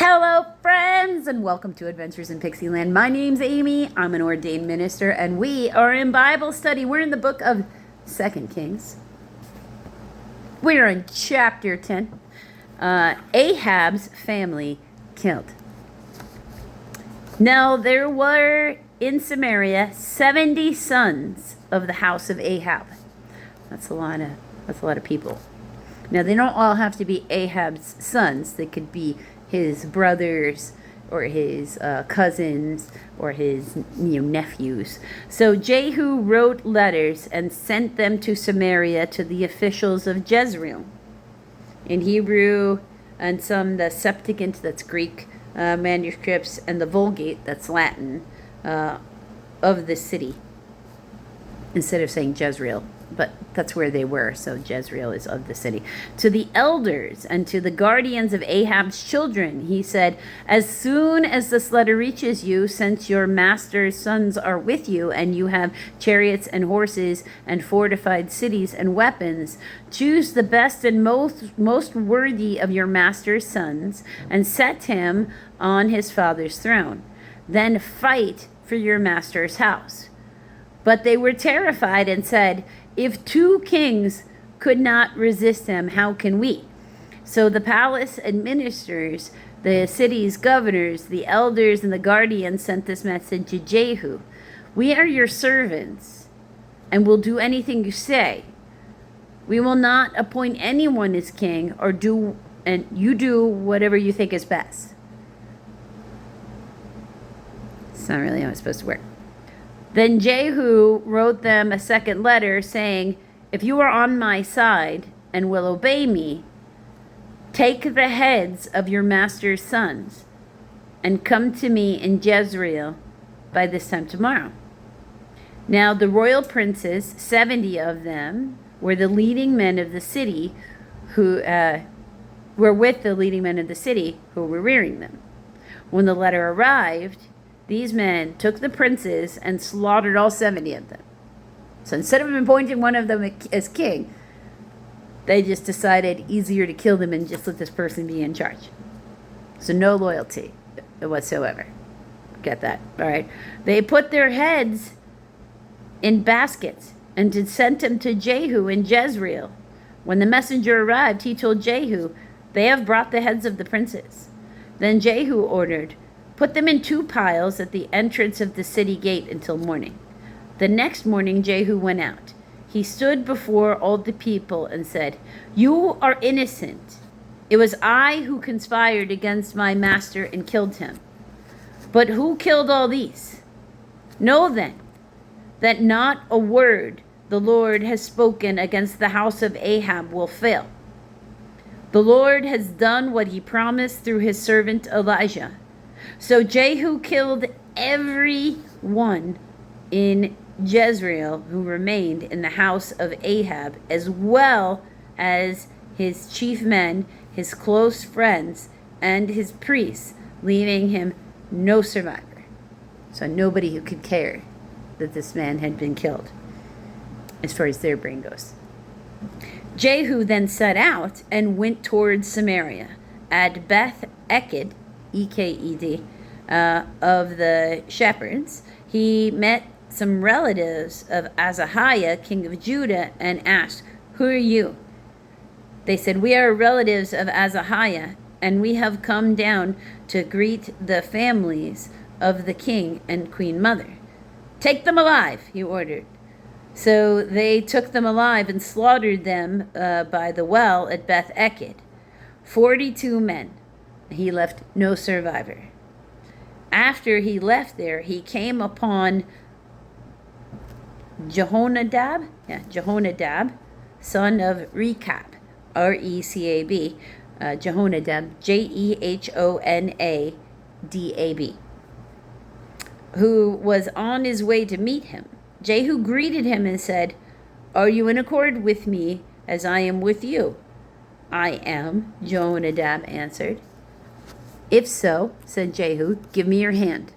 Hello, friends, and welcome to Adventures in Pixieland. My name's Amy. I'm an ordained minister, and we are in Bible study. We're in the book of 2 Kings. We're in chapter 10. Ahab's family killed. Now, there were in Samaria 70 sons of the house of Ahab. That's a lot of people. Now, they don't all have to be Ahab's sons. They could be his brothers or his cousins or his nephews. So Jehu wrote letters and sent them to Samaria to the officials of Jezreel. In Hebrew, and some the Septuagint, that's Greek, manuscripts, and the Vulgate, that's Latin, of the city, instead of saying Jezreel. But that's where they were, so Jezreel is of the city. To the elders and to the guardians of Ahab's children, he said, as soon as this letter reaches you, since your master's sons are with you, and you have chariots and horses and fortified cities and weapons, choose the best and most worthy of your master's sons, and set him on his father's throne. Then fight for your master's house. But they were terrified and said, if two kings could not resist him, how can we? So the palace administrators, the city's governors, the elders, and the guardians sent this message to Jehu. We are your servants, and will do anything you say. We will not appoint anyone as king, and you do whatever you think is best. It's not really how it's supposed to work. Then Jehu wrote them a second letter saying, if you are on my side and will obey me, take the heads of your master's sons and come to me in Jezreel by this time tomorrow. Now the royal princes, 70 of them, were the leading men of the city who were with the leading men of the city who were rearing them. When the letter arrived, these men took the princes and slaughtered all 70 of them. So instead of appointing one of them as king, they just decided easier to kill them and just let this person be in charge. So no loyalty whatsoever. Get that? All right. They put their heads in baskets and sent them to Jehu in Jezreel. When the messenger arrived, he told Jehu, they have brought the heads of the princes. Then Jehu ordered, put them in 2 piles at the entrance of the city gate until morning. The next morning Jehu went out. He stood before all the people and said, you are innocent. It was I who conspired against my master and killed him. But who killed all these? Know then that not a word the Lord has spoken against the house of Ahab will fail. The Lord has done what he promised through his servant Elijah. So Jehu killed everyone in Jezreel who remained in the house of Ahab, as well as his chief men, his close friends, and his priests, leaving him no survivor. So nobody who could care that this man had been killed, as far as their brain goes. Jehu then set out and went towards Samaria. At Beth Eked, Eked, of the shepherds, he met some relatives of Ahaziah, king of Judah, and asked, who are you? They said, we are relatives of Ahaziah, and we have come down to greet the families of the king and queen mother. Take them alive, he ordered. So they took them alive and slaughtered them by the well at Beth Eked. 42 men. He left no survivor. After he left there, he came upon Jehonadab, son of Rechab, R-E-C-A-B, Jehonadab, Jehonadab, who was on his way to meet him. Jehu greeted him and said, are you in accord with me as I am with you? I am, Jehonadab answered. If so, said Jehu, give me your hand.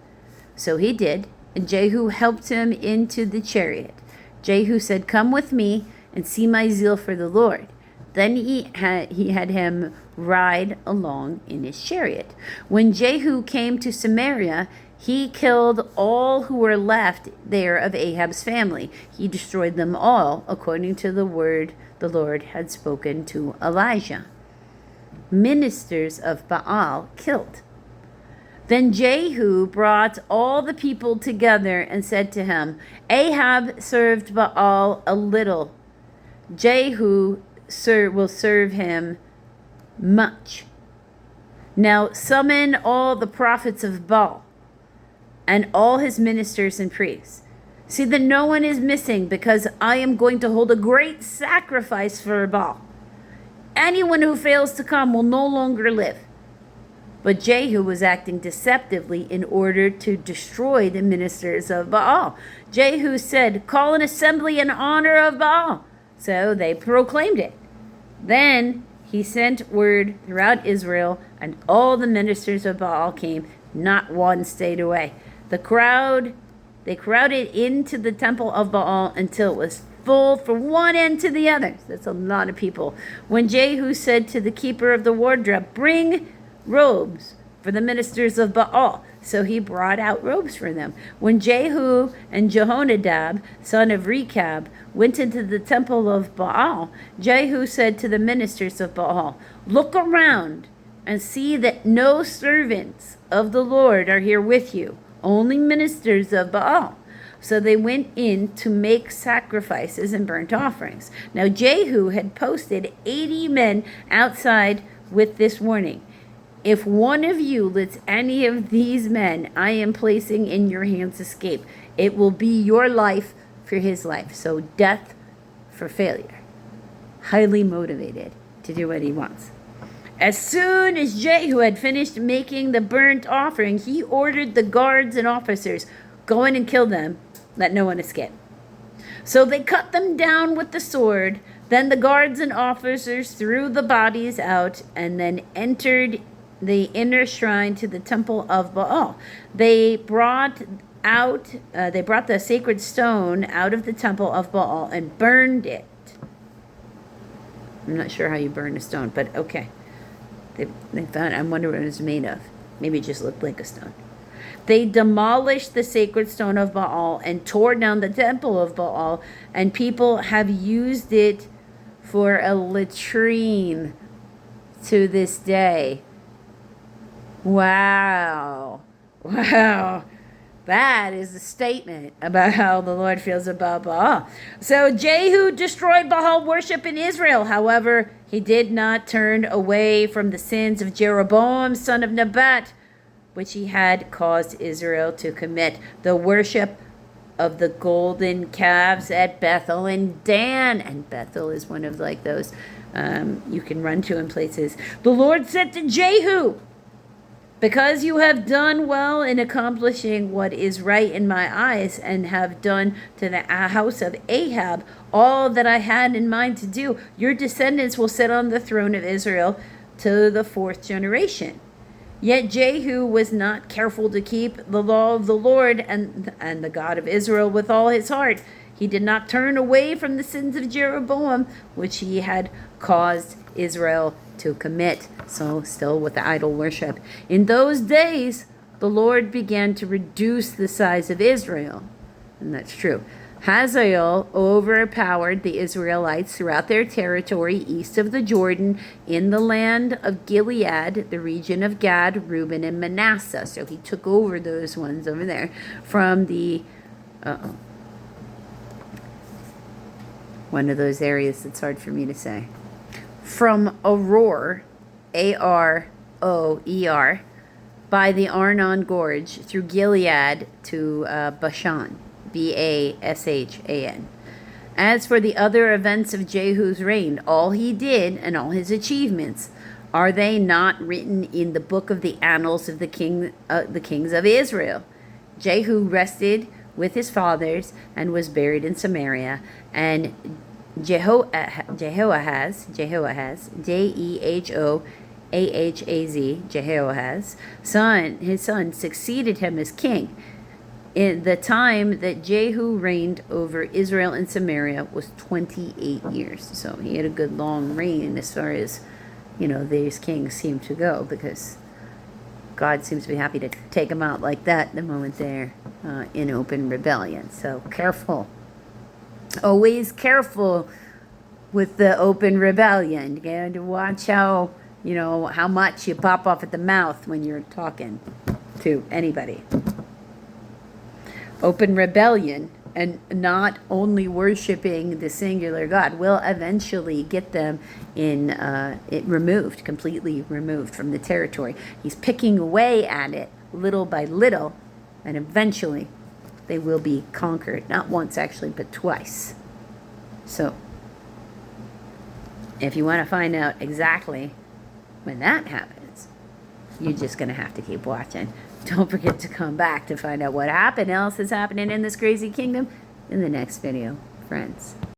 So he did, and Jehu helped him into the chariot. Jehu said, come with me and see my zeal for the Lord. Then he had him ride along in his chariot. When Jehu came to Samaria, he killed all who were left there of Ahab's family. He destroyed them all, according to the word the Lord had spoken to Elijah. Ministers of Baal killed. Then Jehu brought all the people together and said to him, Ahab served Baal a little. Jehu will serve him much. Now summon all the prophets of Baal and all his ministers and priests. See that no one is missing, because I am going to hold a great sacrifice for Baal. Anyone who fails to come will no longer live. But Jehu was acting deceptively in order to destroy the ministers of Baal. Jehu said, call an assembly in honor of Baal. So they proclaimed it. Then he sent word throughout Israel, and all the ministers of Baal came. Not one stayed away. They crowded into the temple of Baal until it was full from one end to the other. That's a lot of people. When Jehu said to the keeper of the wardrobe, bring robes for the ministers of Baal. So he brought out robes for them. When Jehu and Jehonadab, son of Rechab, went into the temple of Baal, Jehu said to the ministers of Baal, look around and see that no servants of the Lord are here with you, only ministers of Baal. So they went in to make sacrifices and burnt offerings. Now Jehu had posted 80 men outside with this warning. If one of you lets any of these men I am placing in your hands escape, it will be your life for his life. So death for failure. Highly motivated to do what he wants. As soon as Jehu had finished making the burnt offering, he ordered the guards and officers, go in and kill them, let no one escape. So they cut them down with the sword. Then the guards and officers threw the bodies out and then entered the inner shrine to the temple of Baal. They brought the sacred stone out of the temple of Baal and burned it. I'm not sure how you burn a stone, but okay. They found, I wonder what it was made of. Maybe it just looked like a stone. They demolished the sacred stone of Baal and tore down the temple of Baal, and people have used it for a latrine to this day. Wow. That is a statement about how the Lord feels about Baal. So Jehu destroyed Baal worship in Israel. However, he did not turn away from the sins of Jeroboam, son of Nebat, which he had caused Israel to commit. The worship of the golden calves at Bethel and Dan. And Bethel is one of like those you can run to in places. The Lord said to Jehu, because you have done well in accomplishing what is right in my eyes, and have done to the house of Ahab all that I had in mind to do, your descendants will sit on the throne of Israel to the 4th generation. Yet Jehu was not careful to keep the law of the Lord and the God of Israel with all his heart. He did not turn away from the sins of Jeroboam, which he had caused Israel to commit. So still with the idol worship. In those days, the Lord began to reduce the size of Israel. And that's true. Hazael overpowered the Israelites throughout their territory east of the Jordan in the land of Gilead, the region of Gad, Reuben, and Manasseh. So he took over those ones over there from the one of those areas that's hard for me to say. From Aroer, Aroer, by the Arnon Gorge through Gilead to Bashan, Bashan. As for the other events of Jehu's reign, all he did and all his achievements, are they not written in the book of the annals of the kings of Israel? Jehu rested with his fathers and was buried in Samaria, and Jehoahaz, Jehoahaz, his son, succeeded him as king. In the time that Jehu reigned over Israel and Samaria was 28 years. So he had a good long reign as far as, these kings seem to go, because God seems to be happy to take them out like that the moment they're in open rebellion. So careful. Always careful with the open rebellion. You got to watch how much you pop off at the mouth when you're talking to anybody. Open rebellion and not only worshiping the singular God will eventually get them completely removed from the territory. He's picking away at it little by little, and eventually they will be conquered, not once actually, but twice. So if you want to find out exactly when that happens, you're just going to have to keep watching. Don't forget to come back to find out what else is happening in this crazy kingdom in the next video, friends.